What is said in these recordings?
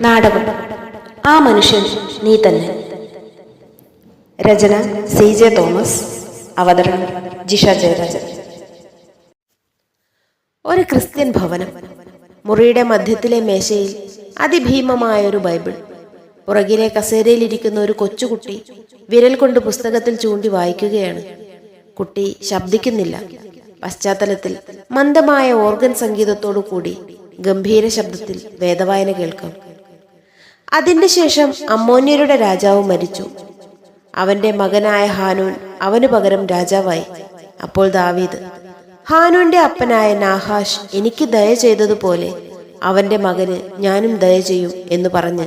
നാടകം ആ മനുഷ്യൻ നീ തന്നെ. രചന CJ തോമസ്. അവതരണം ജിഷ ജയരാജൻ. ഒരു ക്രിസ്ത്യൻ ഭവനം. മുറിയുടെ മധ്യത്തിലെ മേശയിൽ അതിഭീമമായൊരു ബൈബിൾ. പുറകിലെ കസേരയിലിരിക്കുന്ന ഒരു കൊച്ചുകുട്ടി വിരൽ കൊണ്ട് പുസ്തകത്തിൽ ചൂണ്ടി വായിക്കുകയാണ്. കുട്ടി ശബ്ദിക്കുന്നില്ല. പശ്ചാത്തലത്തിൽ മന്ദമായ ഓർഗൻ സംഗീതത്തോടു കൂടി ഗംഭീര ശബ്ദത്തിൽ വേദവായന കേൾക്കാം. അതിന്റെ ശേഷം അമ്മോന്യരുടെ രാജാവ് മരിച്ചു. അവന്റെ മകനായ ഹാനൂൻ അവനു പകരം രാജാവായി. അപ്പോൾ ദാവീദ്, ഹാനൂന്റെ അപ്പനായ നാഹാഷ് എനിക്ക് ദയ ചെയ്തതുപോലെ അവന്റെ മകന് ഞാനും ദയ ചെയ്യും എന്ന് പറഞ്ഞ്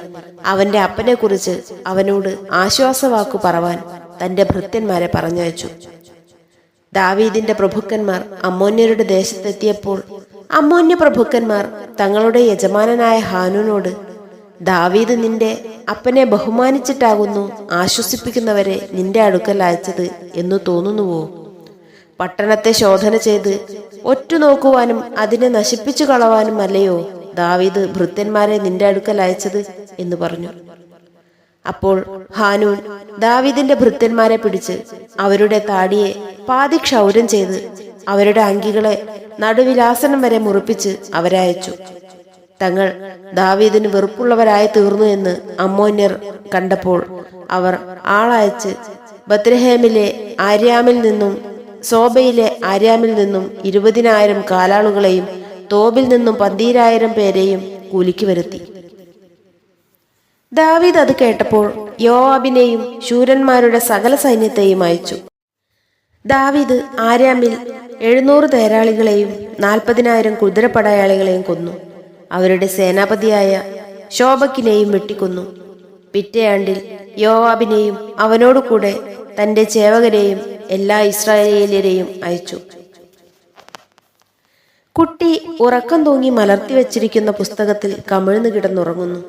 അവന്റെ അപ്പനെ കുറിച്ച് അവനോട് ആശ്വാസവാക്കു പറവാൻ തന്റെ ഭൃത്യന്മാരെ പറഞ്ഞയച്ചു. ദാവീദിന്റെ പ്രഭുക്കന്മാർ അമ്മോന്യരുടെ ദേശത്തെത്തിയപ്പോൾ അമ്മോന്യ പ്രഭുക്കന്മാർ തങ്ങളുടെ യജമാനനായ ഹാനൂനോട്, ദാവീദ് നിന്റെ അപ്പനെ ബഹുമാനിച്ചിട്ടാകുന്നു ആശ്വസിപ്പിക്കുന്നവരെ നിന്റെ അടുക്കൽ അയച്ചത് എന്ന് തോന്നുന്നുവോ? പട്ടണത്തെ ശോധന ചെയ്ത് ഒറ്റുനോക്കുവാനും അതിനെ നശിപ്പിച്ചു കളവാനും അല്ലയോ ദാവീദ് ഭൃത്യന്മാരെ നിന്റെ അടുക്കൽ അയച്ചത് എന്ന് പറഞ്ഞു. അപ്പോൾ ഹാനൂൻ ദാവീദിന്റെ ഭൃത്യന്മാരെ പിടിച്ച് അവരുടെ താടിയെ പാതി ക്ഷൗരം ചെയ്ത് അവരുടെ അങ്കികളെ നടുവിലാസനം വരെ മുറിപ്പിച്ച് അവരയച്ചു. തങ്ങൾ ദാവീദിന് വെറുപ്പുള്ളവരായി തീർന്നു എന്ന് അമ്മോന്യർ കണ്ടപ്പോൾ അവർ ആളയച്ച് ബത്ലഹേമിലെ ആര്യാമിൽ നിന്നും സോബയിലെ ആര്യാമിൽ നിന്നും 20,000 കാലാളുകളെയും തോബിൽ നിന്നും 12,000 പേരെയും കൂലിക്ക് വരുത്തി. ദാവീദ് അത് കേട്ടപ്പോൾ യോവാബിനെയും ശൂരന്മാരുടെ സകല സൈന്യത്തെയും അയച്ചു. ദാവീദ് ആര്യാമിൽ 700 തേരാളികളെയും 40,000 കുതിരപ്പടയാളികളെയും കൊന്നു. അവരുടെ സേനാപതിയായ ശോബക്കിനെയും വെട്ടിക്കൊന്നു. പിറ്റേ ആണ്ടിൽ യോവാബിനെയും അവനോടുകൂടെ തന്റെ ചേവകരെയും എല്ലാ ഇസ്രായേലിയരെയും അയച്ചു. കുട്ടി ഉറക്കം തൂങ്ങി മലർത്തി വെച്ചിരിക്കുന്ന പുസ്തകത്തിൽ കമിഴ്ന്നു കിടന്നുറങ്ങുന്നു.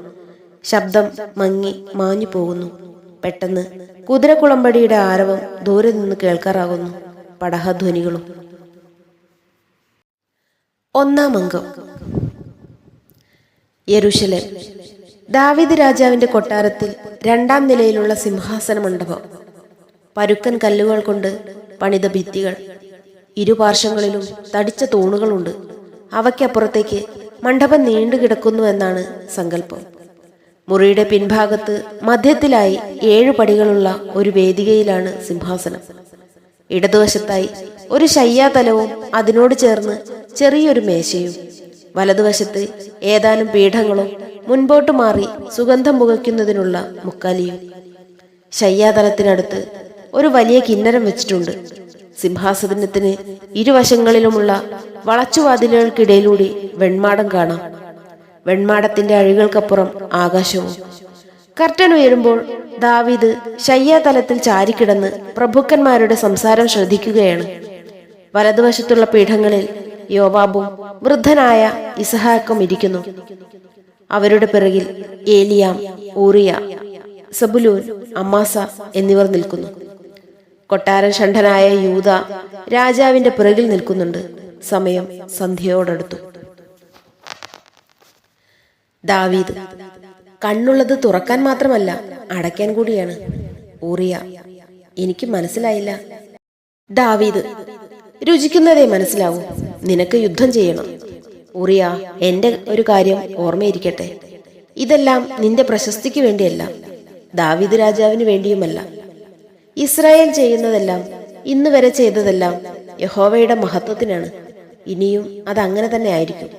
ശബ്ദം മങ്ങി മാഞ്ഞു പോകുന്നു. പെട്ടെന്ന് കുതിരക്കുളമ്പടിയുടെ ആരവം ദൂരെ നിന്ന് കേൾക്കാറാകുന്നു. പടഹധ്വനികളും. 1-ാം അംഗം. യെരൂശലേം. ദാവീദ് രാജാവിന്റെ കൊട്ടാരത്തിൽ 2-ാം നിലയിലുള്ള സിംഹാസന മണ്ഡപം. പരുക്കൻ കല്ലുകൾ കൊണ്ട് പണിത ഭിത്തികൾ. ഇരുപാർശ്വങ്ങളിലും തടിച്ച തൂണുകളുണ്ട്. അവയ്ക്കപ്പുറത്തേക്ക് മണ്ഡപം നീണ്ടു കിടക്കുന്നു എന്നാണ് സങ്കല്പം. മുറിയുടെ പിൻഭാഗത്ത് മധ്യത്തിലായി 7 പടികളുള്ള ഒരു വേദികയിലാണ് സിംഹാസനം. ഇടതുവശത്തായി ഒരു ശയ്യാതലവും അതിനോട് ചേർന്ന് ചെറിയൊരു മേശയും. വലതുവശത്ത് ഏതാനും പീഠങ്ങളും മുൻപോട്ട് മാറി സുഗന്ധം പുകയ്ക്കുന്നതിനുള്ള മുക്കാലിയും. ശയ്യാതലത്തിനടുത്ത് ഒരു വലിയ കിന്നരം വെച്ചിട്ടുണ്ട്. സിംഹാസനത്തിന് ഇരുവശങ്ങളിലുമുള്ള വളച്ചുവാതിലുകൾക്കിടയിലൂടെ വെൺമാടം കാണാം. വെൺമാടത്തിന്റെ അഴികൾക്കപ്പുറം ആകാശവും. കർട്ടൻ ഉയരുമ്പോൾ ദാവീദ് ശയ്യാതലത്തിൽ ചാരിക്കിടന്ന് പ്രഭുക്കന്മാരുടെ സംസാരം ശ്രദ്ധിക്കുകയാണ്. വലതുവശത്തുള്ള പീഠങ്ങളിൽ യോവാബും വൃദ്ധനായ ഇസഹാക്കും ഇരിക്കുന്നു. അവരുടെ പിറകിൽ ഏലിയാം, ഊറിയ, സബുലൂൻ, അമ്മാസ എന്നിവർ നിൽക്കുന്നു. കൊട്ടാര ഷണ്ഡനായ യൂദ രാജാവിന്റെ പിറകിൽ നിൽക്കുന്നുണ്ട്. സമയം സന്ധ്യയോടടുത്തു. ദാവീദ്. കണ്ണുള്ളത് തുറക്കാൻ മാത്രമല്ല, അടയ്ക്കാൻ കൂടിയാണ്. ഊറിയ. എനിക്ക് മനസ്സിലായില്ല. ദാവീദ്. രുചിക്കുന്നതേ മനസ്സിലാവൂ. നിനക്ക് യുദ്ധം ചെയ്യണം. ഊറിയ. എന്റെ ഒരു കാര്യം ഓർമ്മയിരിക്കട്ടെ. ഇതെല്ലാം നിന്റെ പ്രശസ്തിക്ക് വേണ്ടിയല്ല, ദാവീദ് രാജാവിന് വേണ്ടിയുമല്ല. ഇസ്രായേൽ ചെയ്യുന്നതെല്ലാം, ഇന്ന് വരെ ചെയ്തതെല്ലാം യഹോവയുടെ മഹത്വത്തിനാണ്. ഇനിയും അത് അങ്ങനെ തന്നെ ആയിരിക്കും.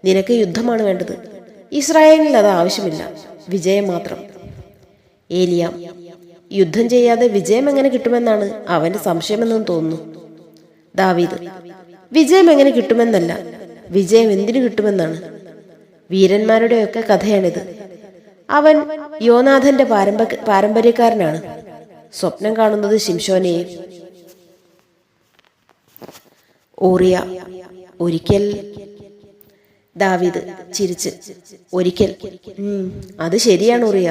നിനക്ക് യുദ്ധമാണ് വേണ്ടത്. ഇസ്രായേലിൽ അത് ആവശ്യമില്ല, വിജയം മാത്രം. ഏലിയാം. യുദ്ധം ചെയ്യാതെ വിജയം എങ്ങനെ കിട്ടുമെന്നാണ് അവന്റെ സംശയമെന്നും തോന്നുന്നു. ദാവീദ്. വിജയം എങ്ങനെ കിട്ടുമെന്നല്ല, വിജയം എന്തിനു കിട്ടുമെന്നാണ്. വീരന്മാരുടെയൊക്കെ കഥയാണിത്. അവൻ യോനാഥന്റെ പാരമ്പര്യക്കാരനാണ്. സ്വപ്നം കാണുന്നത് ശിംശോനെയും. ഊറിയ. ഒരിക്കൽ. ദാവീദ് ചിരിച്ച്. ഒരിക്കൽ. അത് ശരിയാണ് ഊറിയ.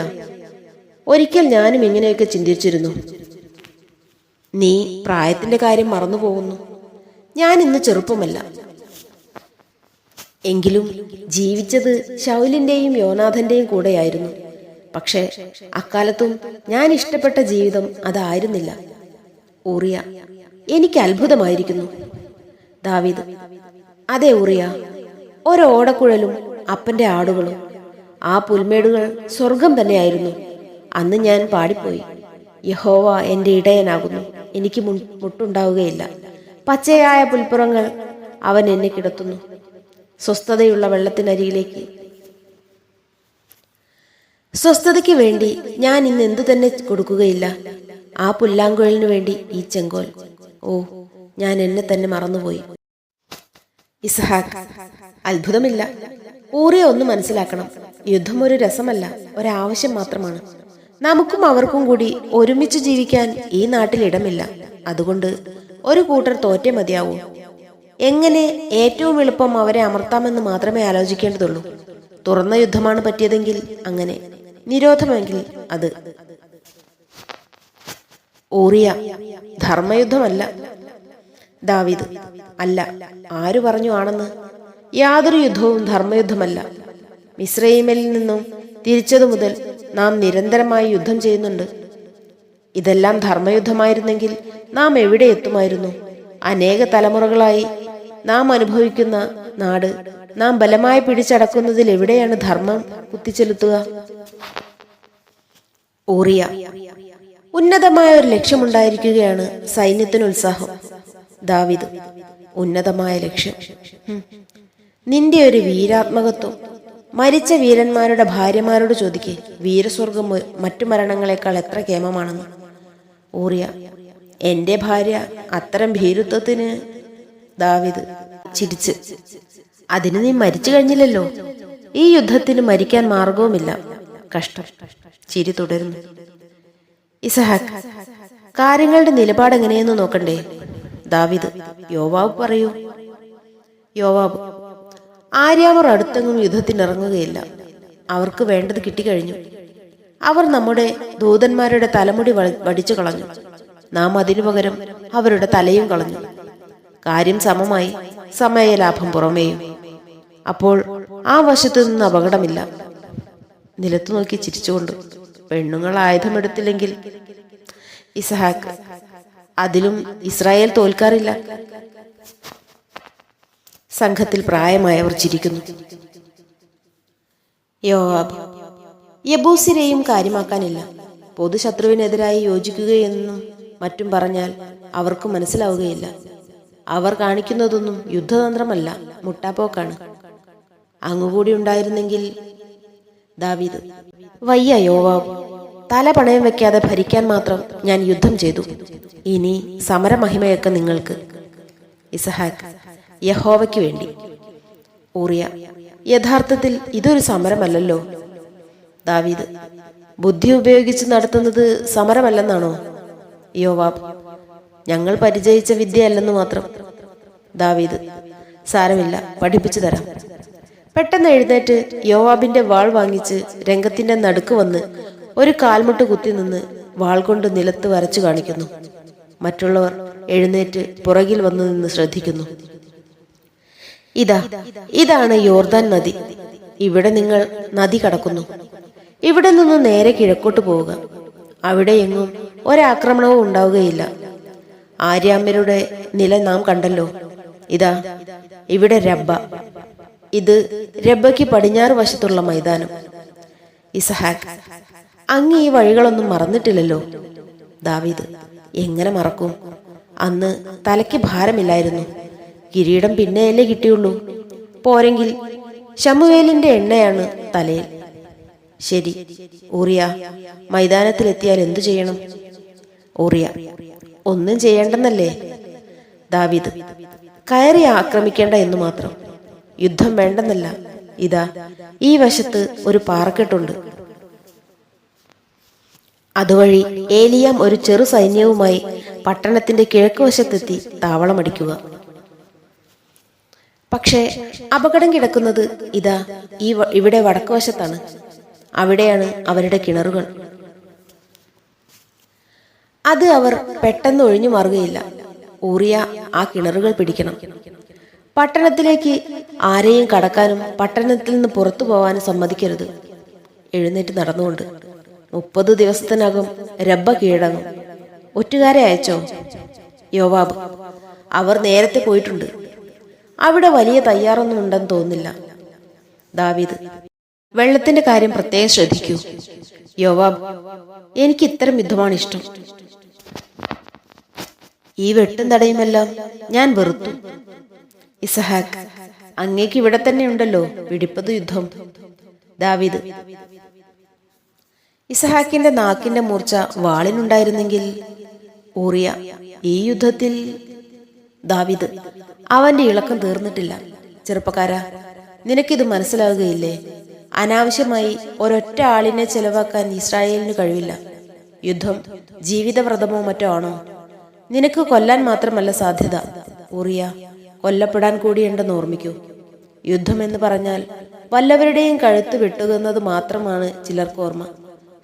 ഒരിക്കൽ ഞാനും ഇങ്ങനെയൊക്കെ ചിന്തിച്ചിരുന്നു. നീ പ്രായത്തിന്റെ കാര്യം മറന്നു പോകുന്നു. ഞാൻ ഇന്ന് ചെറുപ്പമല്ല. എങ്കിലും ജീവിച്ചത് ശൗലിന്റെയും യോനാഥന്റെയും കൂടെയായിരുന്നു. പക്ഷേ അക്കാലത്തും ഞാൻ ഇഷ്ടപ്പെട്ട ജീവിതം അതായിരുന്നില്ല. ഊറിയ: എനിക്ക് അത്ഭുതമായിരിക്കുന്നു. ദാവീദ്: അതെ ഊറിയ, ഒരോടക്കുഴലും അപ്പന്റെ ആടുകളും. ആ പുൽമേടുകൾ സ്വർഗം തന്നെയായിരുന്നു. അന്ന് ഞാൻ പാടിപ്പോയി, യഹോവ എൻ്റെ ഇടയനാകുന്നു, എനിക്ക് മുട്ടുണ്ടാവുകയില്ല. പച്ചയായ പുൽപ്പുറങ്ങൾ അവൻ എന്നെ കിടത്തുന്നു, സ്വസ്ഥതയുള്ള വെള്ളത്തിനരികിലേക്ക്. സ്വസ്ഥതയ്ക്ക് വേണ്ടി ഞാൻ ഇന്ന് എന്തു തന്നെ കൊടുക്കുകയില്ല. ആ പുല്ലാങ്കുഴലിനു വേണ്ടി ഈ ചെങ്കോൽ. ഓ, ഞാൻ എന്നെ തന്നെ മറന്നുപോയി. ഇസ്ഹാക്ക്: അത്ഭുതമില്ല. ഊറിയ ഒന്ന് മനസ്സിലാക്കണം, യുദ്ധം ഒരു രസമല്ല, ഒരാവശ്യം മാത്രമാണ്. നമുക്കും അവർക്കും കൂടി ഒരുമിച്ച് ജീവിക്കാൻ ഈ നാട്ടിൽ ഇടമില്ല. അതുകൊണ്ട് ഒരു കൂട്ടർ തോറ്റേ മതിയാവൂ. എങ്ങനെ ഏറ്റവും എളുപ്പം അവരെ അമർത്താമെന്ന് മാത്രമേ ആലോചിക്കേണ്ടതുള്ളൂ. തുറന്ന യുദ്ധമാണ് പറ്റിയതെങ്കിൽ അങ്ങനെ, നിരോധമെങ്കിൽ അത്. ഊറിയ: ധർമ്മയുദ്ധമല്ല. ദാവീദ്: അല്ല, ആരു പറഞ്ഞു ആണെന്ന്? യാതൊരു യുദ്ധവും ധർമ്മയുദ്ധമല്ല. മിസ്രയീമിൽ നിന്നും തിരിച്ചതു മുതൽ നാം നിരന്തരമായി യുദ്ധം ചെയ്യുന്നുണ്ട്. ഇതെല്ലാം ധർമ്മയുദ്ധമായിരുന്നെങ്കിൽ നാം എവിടെ എത്തുമായിരുന്നു? അനേക തലമുറകളായി നാം അനുഭവിക്കുന്ന നാട് നാം ബലമായി പിടിച്ചടക്കുന്നതിൽ എവിടെയാണ് ധർമ്മം കുത്തിച്ചെലുത്തുക? ഊറിയ: ഉന്നതമായ ഒരു ലക്ഷ്യമുണ്ടായിരിക്കുകയാണ് സൈന്യത്തിന് ഉത്സാഹം. ദാവീദ്: ഉന്നതമായ ലക്ഷ്യം? നിന്റെ ഒരു വീരാത്മകത്വം! മരിച്ച വീരന്മാരുടെ ഭാര്യമാരോട് ചോദിക്കേ, വീരസ്വർഗം മറ്റു മരണങ്ങളെക്കാൾ എത്ര കേമമാണെന്ന്. ഊറിയ: എന്റെ ഭാര്യ അത്തരം ഭീരുത്വത്തിന്. ദാവീദ് ചിരിച്ച്: അതിന് നീ മരിച്ചു കഴിഞ്ഞില്ലല്ലോ. ഈ യുദ്ധത്തിന് മരിക്കാൻ മാർഗവുമില്ല. കഷ്ടം. ചിരി തുടരുന്നു. ഇസ്ഹാക്ക്: കാര്യങ്ങളുടെ നിലപാട് എങ്ങനെയെന്ന് നോക്കണ്ടേ? ദാവീദ്: യോവാബ് പറയൂ. യോവാബ്: ആര്യാവർ അടുത്തെങ്ങും യുദ്ധത്തിനിറങ്ങുകയില്ല. അവർക്ക് വേണ്ടത് കിട്ടിക്കഴിഞ്ഞു. അവർ നമ്മുടെ ദൂതന്മാരുടെ തലമുടി വടിച്ചു കളഞ്ഞു. നാം അതിനു പകരം അവരുടെ തലയും കളഞ്ഞു. കാര്യം സമമായി, സമയലാഭം പുറമേയും. അപ്പോൾ ആ വശത്തു നിന്ന് അപകടമില്ല. നിലത്തു നോക്കി ചിരിച്ചുകൊണ്ട്: പെണ്ണുങ്ങൾ ആയുധമെടുത്തില്ലെങ്കിൽ? ഇസ്ഹാക്ക്: അതിലും ഇസ്രായേൽ തോൽക്കാറില്ല. സംഘത്തിൽ പ്രായമായവർ ചിരിക്കുന്നു. യോവാബ്: യബൂസിനെയും കാര്യമാക്കാനില്ല. പൊതുശത്രുവിനെതിരായി യോജിക്കുകയെന്നും മറ്റും പറഞ്ഞാൽ അവർക്ക് മനസ്സിലാവുകയില്ല. അവർ കാണിക്കുന്നതൊന്നും യുദ്ധതന്ത്രമല്ല, മുട്ടാപ്പോക്കാണ്. അങ്ങുകൂടി ഉണ്ടായിരുന്നെങ്കിൽ. ദാവീദ്: വയ്യ യോവാബ്, തല പണയം വെക്കാതെ ഭരിക്കാൻ മാത്രം ഞാൻ യുദ്ധം ചെയ്തു. ഇനി സമരമഹിമയൊക്കെ നിങ്ങൾക്ക്. ഇസ്ഹാക്ക്: യഹോവയ്ക്ക് വേണ്ടി. ഊറിയ: യഥാർത്ഥത്തിൽ ഇതൊരു സമരമല്ലല്ലോ. ദാവീദ്: ബുദ്ധി ഉപയോഗിച്ച് നടത്തുന്നത് സമരമല്ലെന്നാണോ? യോവാബ്: ഞങ്ങൾ പരിചയിച്ച വിദ്യയല്ലെന്ന് മാത്രം. ദാവീദ്: സാരമില്ല, പഠിപ്പിച്ചു തരാം. പെട്ടെന്ന് എഴുന്നേറ്റ് യോവാബിന്റെ വാൾ വാങ്ങിച്ച് രംഗത്തിന്റെ നടുക്ക് വന്ന് ഒരു കാൽമുട്ട് കുത്തി നിന്ന് വാൾ കൊണ്ട് നിലത്ത് വരച്ചു കാണിക്കുന്നു. മറ്റുള്ളവർ എഴുന്നേറ്റ് പുറകിൽ വന്നു നിന്ന് ശ്രദ്ധിക്കുന്നു. ഇതാണ് യോർദാൻ നദി. ഇവിടെ നിങ്ങൾ നദി കടക്കുന്നു. ഇവിടെ നിന്ന് നേരെ കിഴക്കോട്ട് പോവുക. അവിടെ എങ്ങും ഒരാക്രമണവും ഉണ്ടാവുകയില്ല. ആര്യാമ്യരുടെ നില നാം കണ്ടല്ലോ. ഇവിടെ രബ്ബ. ഇത് രബ്ബയ്ക്ക് പടിഞ്ഞാറ് വശത്തുള്ള മൈതാനം. ഇസ്ഹാക്ക്: അങ്ങ് ഈ വഴികളൊന്നും മറന്നിട്ടില്ലല്ലോ. ദാവീദ്: എങ്ങനെ മറക്കും? അന്ന് തലയ്ക്ക് ഭാരമില്ലായിരുന്നു. കിരീടം പിന്നെയല്ലേ കിട്ടിയുള്ളൂ. പോരെങ്കിൽ ശമൂവേലിന്റെ എണ്ണയാണ് തലയിൽ. ശരി. ഊറിയ, മൈതാനത്തിലെത്തിയാൽ എന്തു ചെയ്യണം? ഊറിയ: ഒന്നും ചെയ്യേണ്ടെന്നല്ലേ? ദാവീദ്: കയറി ആക്രമിക്കേണ്ട എന്ന് മാത്രം. യുദ്ധം വേണ്ടെന്നല്ല. ഈ വശത്ത് ഒരു പാറക്കെട്ടുണ്ട്. അതുവഴി ഏലിയാം ഒരു ചെറു സൈന്യവുമായി പട്ടണത്തിന്റെ കിഴക്ക് വശത്തെത്തി താവളമടിക്കുക. പക്ഷേ അപകടം കിടക്കുന്നത് ഇവിടെ വടക്ക് വശത്താണ്. അവിടെയാണ് അവരുടെ കിണറുകൾ. അത് അവർ പെട്ടെന്ന് ഒഴിഞ്ഞു മാറുകയില്ല. ഊറിയ ആ കിണറുകൾ പിടിക്കണം. പട്ടണത്തിലേക്ക് ആരെയും കടക്കാനും പട്ടണത്തിൽ നിന്ന് പുറത്തു പോവാനും സമ്മതിക്കരുത്. എഴുന്നേറ്റ് നടന്നുകൊണ്ട് 30 ദിവസത്തിനകം രബ്ബ കീഴടങ്ങും. ഒറ്റുകാരെ അയച്ചോ? യോവാബ്: അവർ നേരത്തെ പോയിട്ടുണ്ട്. അവിടെ വലിയ തയ്യാറൊന്നും ഉണ്ടെന്ന് തോന്നുന്നില്ല. ദാവീദ്: വെള്ളത്തിന്റെ കാര്യം പ്രത്യേകം ശ്രദ്ധിക്കൂ. യോവാബ്: എനിക്ക് ഇത്തരം യുദ്ധമാണ് ഇഷ്ടം. ഈ വെട്ടും തടയുമെല്ലാം ഞാൻ വെറുത്തു. ഇസഹാക്ക്: അങ്ങേക്ക് ഇവിടെ തന്നെ ഉണ്ടല്ലോ പിടിപ്പത് യുദ്ധം. ദാവീദ്: ഇസഹാക്കിന്റെ നാക്കിന്റെ മൂർച്ച വാളിനുണ്ടായിരുന്നെങ്കിൽ. ഊറിയ: ഈ യുദ്ധത്തിൽ. ദാവീദ്: അവന്റെ ഇളക്കം തീർന്നിട്ടില്ല. ചെറുപ്പക്കാരാ, നിനക്കിത് മനസ്സിലാവുകയില്ലേ? അനാവശ്യമായി ഒരൊറ്റ ആളിനെ ചെലവാക്കാൻ ഇസ്രായേലിന് കഴിവില്ല. യുദ്ധം ജീവിതവ്രതമോ മറ്റോ ആണോ? നിനക്ക് കൊല്ലാൻ മാത്രമല്ല സാധ്യത, ഊറിയ, കൊല്ലപ്പെടാൻ കൂടിയുണ്ടെന്ന് ഓർമ്മിക്കൂ. യുദ്ധം എന്ന് പറഞ്ഞാൽ വല്ലവരുടെയും കഴുത്ത് വെട്ടുന്നത് മാത്രമാണ് ചിലർക്ക് ഓർമ്മ.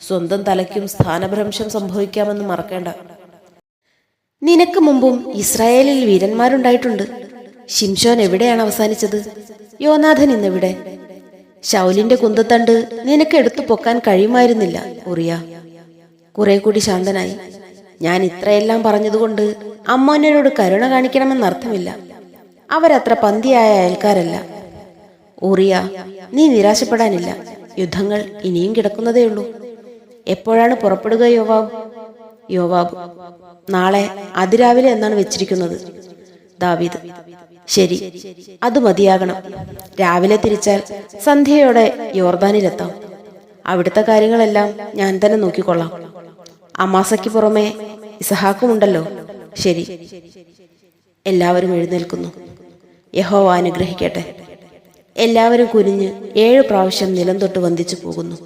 സ്വന്തം തലയ്ക്കും സ്ഥാനഭ്രംശം സംഭവിക്കാമെന്ന് മറക്കേണ്ട. നിനക്ക് മുമ്പും ഇസ്രായേലിൽ വീരന്മാരുണ്ടായിട്ടുണ്ട്. ശിംശോൻ എവിടെയാണ് അവസാനിച്ചത്? യോനാഥൻ ഇന്നെവിടെ? ശൗലിന്റെ കുന്തത്തണ്ട് നിനക്ക് എടുത്തു പൊക്കാൻ കഴിയുമായിരുന്നില്ല, ഊറിയ. കുറെ കൂടി ശാന്തനായി: ഞാൻ ഇത്രയെല്ലാം പറഞ്ഞതുകൊണ്ട് അമ്മോന്യരോട് കരുണ കാണിക്കണമെന്നർത്ഥമില്ല. അവരത്ര പന്തിയായ അയൽക്കാരല്ല. ഊറിയ: നീ നിരാശപ്പെടാനില്ല. യുദ്ധങ്ങൾ ഇനിയും കിടക്കുന്നതേയുള്ളൂ. എപ്പോഴാണ് പുറപ്പെടുക യോവാബ്? യോവാബ്: നാളെ അതിരാവിലെ എന്നാണ് വെച്ചിരിക്കുന്നത്. ദാവീദ്: ശരി, അത് മതിയാകണം. രാവിലെ തിരിച്ചാൽ സന്ധ്യയോടെ യോർദാനിലെത്താം. അവിടുത്തെ കാര്യങ്ങളെല്ലാം ഞാൻ തന്നെ നോക്കിക്കൊള്ളാം. അമാസയ്ക്ക് പുറമെ ഇസഹാക്കുമുണ്ടല്ലോ. ശരി. എല്ലാവരും എഴുന്നേൽക്കുന്നു. യഹോവ അനുഗ്രഹിക്കട്ടെ. എല്ലാവരും കുനിഞ്ഞ് 7 പ്രാവശ്യം നിലം തൊട്ട് വന്ദിച്ചു പോകുന്നു.